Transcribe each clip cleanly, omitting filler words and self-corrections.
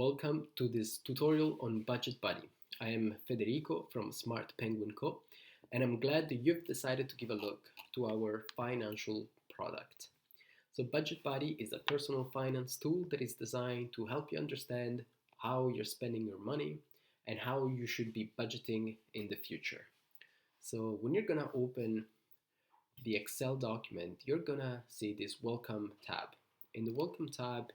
Welcome to this tutorial on Budget Buddy. I am Federico from SmartPenguinCo, and I'm glad that you've decided to give a look to our financial product. So Budget Buddy is a personal finance tool that is designed to help you understand how you're spending your money and how you should be budgeting in the future. So when you're gonna open the Excel document, you're gonna see this Welcome tab. In the Welcome tab,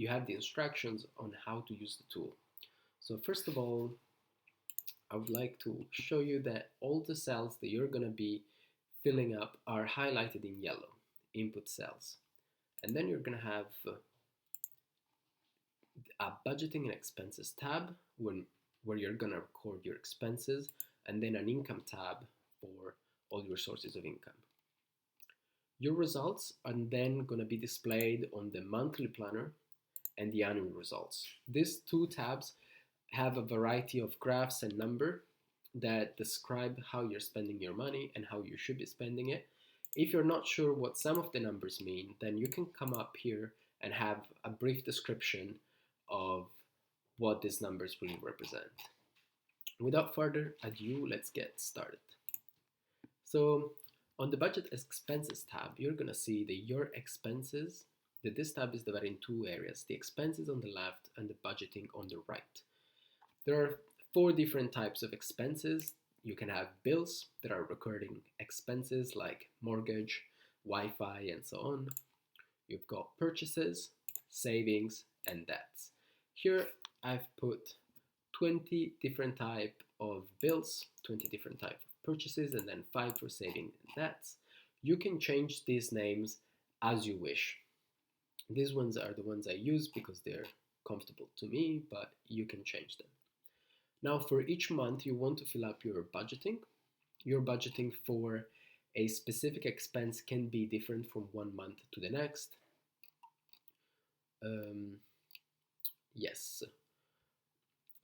you have the instructions on how to use the tool. So first of all, I would like to show you that all the cells that you're gonna be filling up are highlighted in yellow, input cells. And then you're gonna have a budgeting and expenses tab where you're gonna record your expenses, and then an income tab for all your sources of income. Your results are then going to be displayed on the monthly planner and the annual results. These two tabs have a variety of graphs and numbers that describe how you're spending your money and how you should be spending it. If you're not sure what some of the numbers mean, then you can come up here and have a brief description of what these numbers really represent. Without further ado, let's get started. So on the budget expenses tab, you're gonna see that your expenses, that this tab is divided in two areas, the expenses on the left and the budgeting on the right. There are four different types of expenses. You can have bills that are recurring expenses like mortgage, Wi-Fi, and so on. You've got purchases, savings, and debts. Here I've put 20 different type of bills, 20 different type of purchases, and then 5 for saving and debts. You can change these names as you wish. These ones are the ones I use because they're comfortable to me, but you can change them. Now for each month you want to fill up your budgeting. Your budgeting for a specific expense can be different from one month to the next. Yes.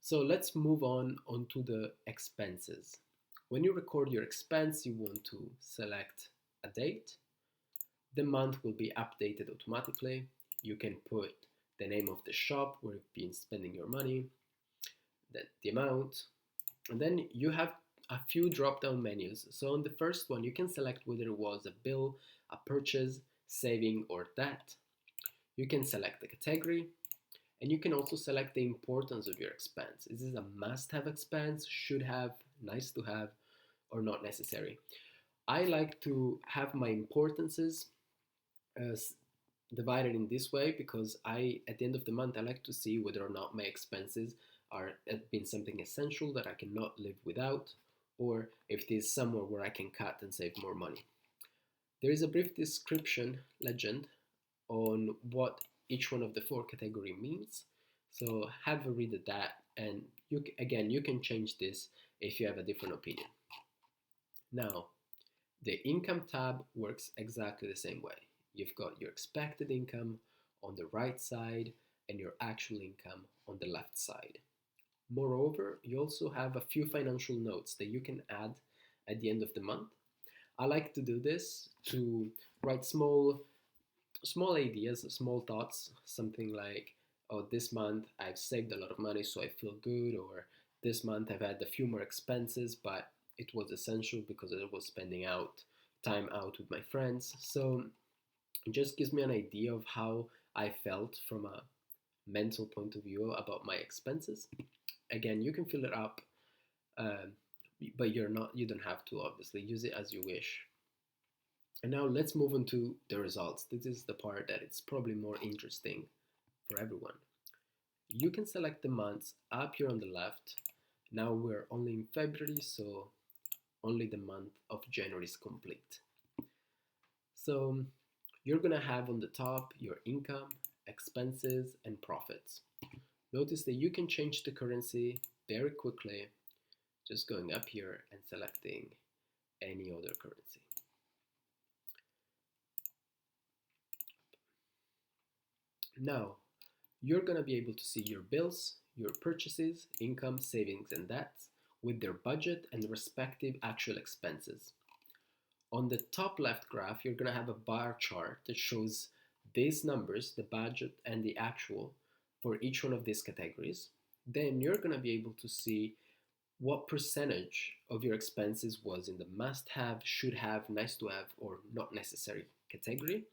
So let's move on onto the expenses. When you record your expense, you want to select a date. The month will be updated automatically. You can put the name of the shop where you've been spending your money, then the amount, and then you have a few drop-down menus. So on the first one, you can select whether it was a bill, a purchase, saving, or debt. You can select the category, and you can also select the importance of your expense. Is this a must-have expense, should have, nice to have, or not necessary? I like to have my importances divided in this way because at the end of the month, I like to see whether or not my expenses have been something essential that I cannot live without, or if there's somewhere where I can cut and save more money. There is a brief description legend on what each one of the four category means. So have a read at that, and you can change this if you have a different opinion. Now, the income tab works exactly the same way. You've got your expected income on the right side and your actual income on the left side. Moreover, you also have a few financial notes that you can add at the end of the month. I like to do this to write small ideas, small thoughts, something like, oh, this month I've saved a lot of money so I feel good, or this month I've had a few more expenses, but it was essential because I was spending time out with my friends. So it just gives me an idea of how I felt from a mental point of view about my expenses. Again, you can fill it up, but you don't have to, obviously. Use it as you wish. And now let's move on to the results. This is the part that it's probably more interesting for everyone. You can select the months up here on the left. Now we're only in February, so only the month of January is complete. So you're gonna have on the top your income, expenses, and profits. Notice that you can change the currency very quickly, just going up here and selecting any other currency. Now, you're going to be able to see your bills, your purchases, income, savings, and debts with their budget and respective actual expenses. On the top left graph, you're going to have a bar chart that shows these numbers, the budget and the actual, for each one of these categories, then you're going to be able to see what percentage of your expenses was in the must have, should have, nice to have, or not necessary category,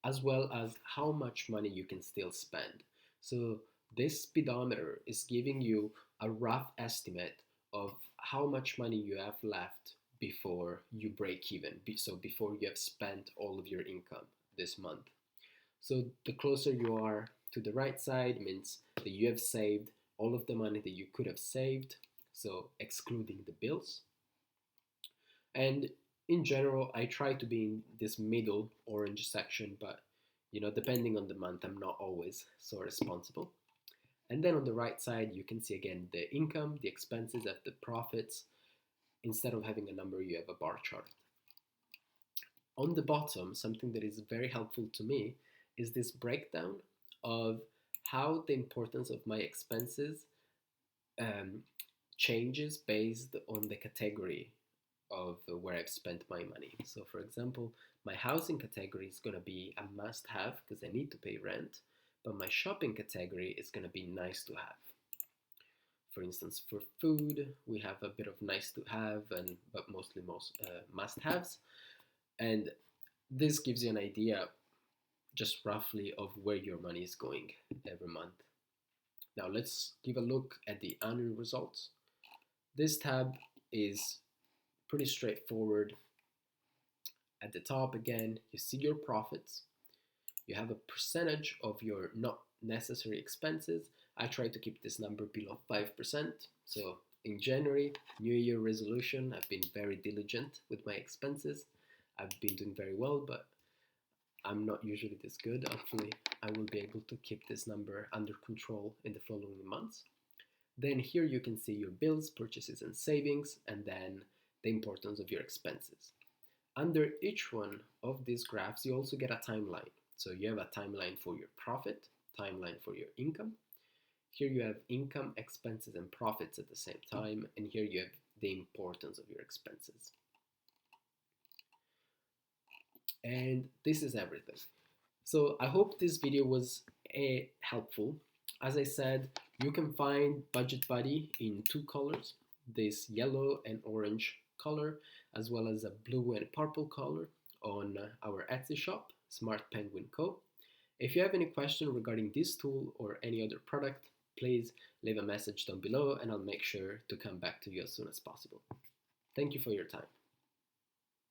as well as how much money you can still spend. So this speedometer is giving you a rough estimate of how much money you have left before you break even, so before you have spent all of your income this month. So the closer you are to the right side means that you have saved all of the money that you could have saved, so excluding the bills. And in general, I try to be in this middle orange section, but depending on the month, I'm not always so responsible. And then on the right side, you can see again the income, the expenses, and the profits. Instead of having a number, you have a bar chart. On the bottom, something that is very helpful to me is this breakdown of how the importance of my expenses um, changes based on the category of where I've spent my money. So for example, my housing category is going to be a must have because I need to pay rent, but my shopping category is going to be nice to have. For instance, for food, we have a bit of nice to have, but mostly must haves. And this gives you an idea just roughly of where your money is going every month. Now let's give a look at the annual results. This tab is pretty straightforward. At the top again, you see your profits. You have a percentage of your not necessary expenses. I try to keep this number below 5%. So in January, New Year resolution, I've been very diligent with my expenses. I've been doing very well, but I'm not usually this good. Hopefully, I will be able to keep this number under control in the following months. Then here you can see your bills, purchases, and savings, and then the importance of your expenses. Under each one of these graphs, you also get a timeline. So you have a timeline for your profit, timeline for your income. Here you have income, expenses, and profits at the same time, and here you have the importance of your expenses. And this is everything. So I hope this video was helpful. As I said, you can find Budget Buddy in two colors, this yellow and orange color, as well as a blue and purple color on our Etsy shop, SmartPenguinCo. If you have any question regarding this tool or any other product, please leave a message down below and I'll make sure to come back to you as soon as possible. Thank you for your time.